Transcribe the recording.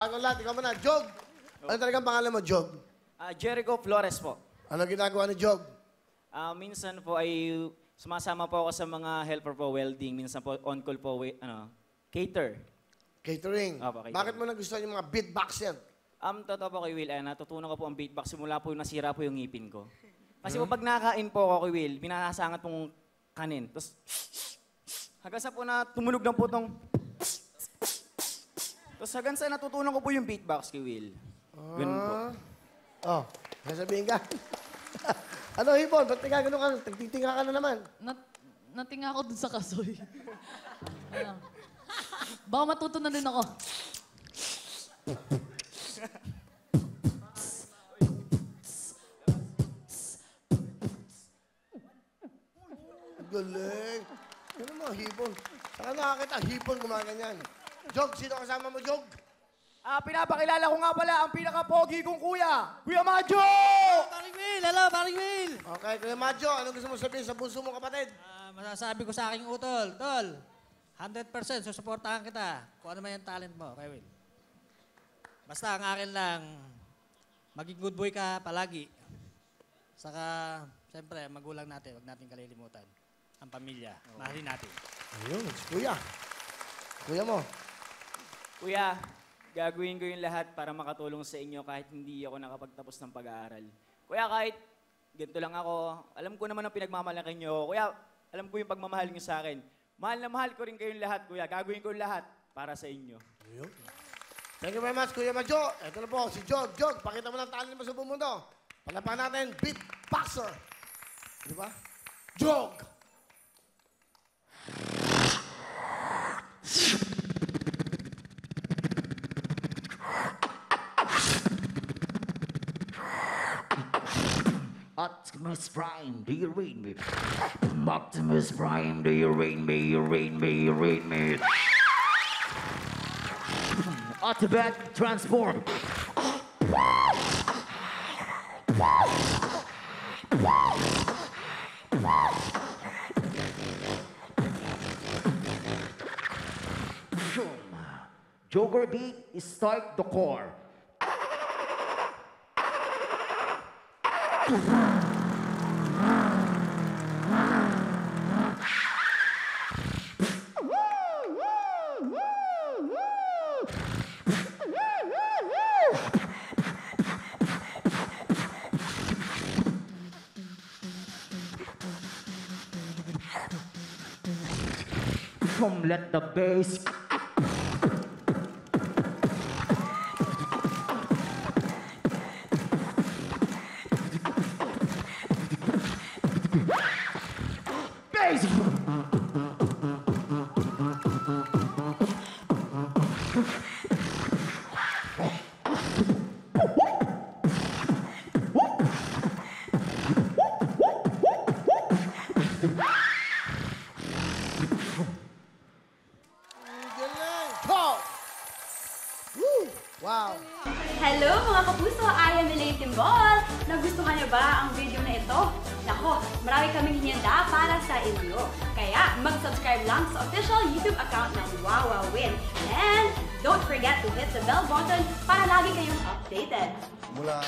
Bago lahat, ikaw muna. Jog! Ano talagang pangalan mo, Jog? Jericho Flores po. Ano ginagawa ni Jog? Minsan po ay sumasama po ako sa mga helper po, welding. Minsan po on-call po, cater. Catering. Opo, catering. Bakit mo nagustuhan yung mga beatboxer? Totoo po kay Will, natutunan ko po ang beatbox simula po nasira po yung ngipin ko. Kasi po pag nakain po ako kay Will, pinasasangat pong kanin. Tapos hanggang sa po na tumunog lang po itong tapos hanggang sa natutunan ko po yung beatbox kay Will. Ganun po. Oh, sasabihin ka. Ano, Hipon? Ba't ganun ka? Tagtitinga ka na naman. Natinga ako dun sa kasoy. Ano? Baka matuto na din ako. Galing. Ano mga hipon? Saka nakakita, hipon gumaganyan. Jog, sino kasama mo, Jog? Pinapakilala ko nga pala ang pinaka-pogi kong kuya, Kuya Majo! Paring Will! Hello, Paring Will! Okay, Kuya Majo, ano gusto mo sabihin sa bunso mong kapatid? Masasabi ko sa aking utol, Tol, 100% susuportahan kita kung ano man yung talent mo, kay Will. Basta ang akin lang, maging good boy ka palagi. Saka, siyempre, magulang natin, huwag natin kalilimutan. Ang pamilya, mahalin natin. Ayun, si Kuya. Kuya mo. Kuya, gagawin ko yung lahat para makatulong sa inyo kahit hindi ako nakapagtapos ng pag-aaral. Kuya, kahit ganito lang ako, alam ko naman ang pinagmamalaki nyo. Kuya, alam ko yung pagmamahal nyo sa akin. Mahal na mahal ko rin kayong lahat, Kuya. Gagawin ko yung lahat para sa inyo. Ayun. Thank you very much, Kuya Majo. Ito na po, si Jog. Jog, pakita mo ng talent mo sa buong mundo. Palapahan natin, beatboxer. Di ba? Jog! Optimus Prime, do you read me? Optimus Prime, do you read me? You read me, you read me. Autobot transform. Joker beat, start the core. Come let the bass. Bass. Galing! Jog! Woo! Wow! Hello mga kapuso! I am Elaine Timbol! Nagustuhan niyo ba ang video na ito? Nako, marami kaming hinihanda para sa inyo. Kaya mag-subscribe lang sa official YouTube account ng Wowowin. And don't forget to hit the bell button para lagi kayong updated. Mula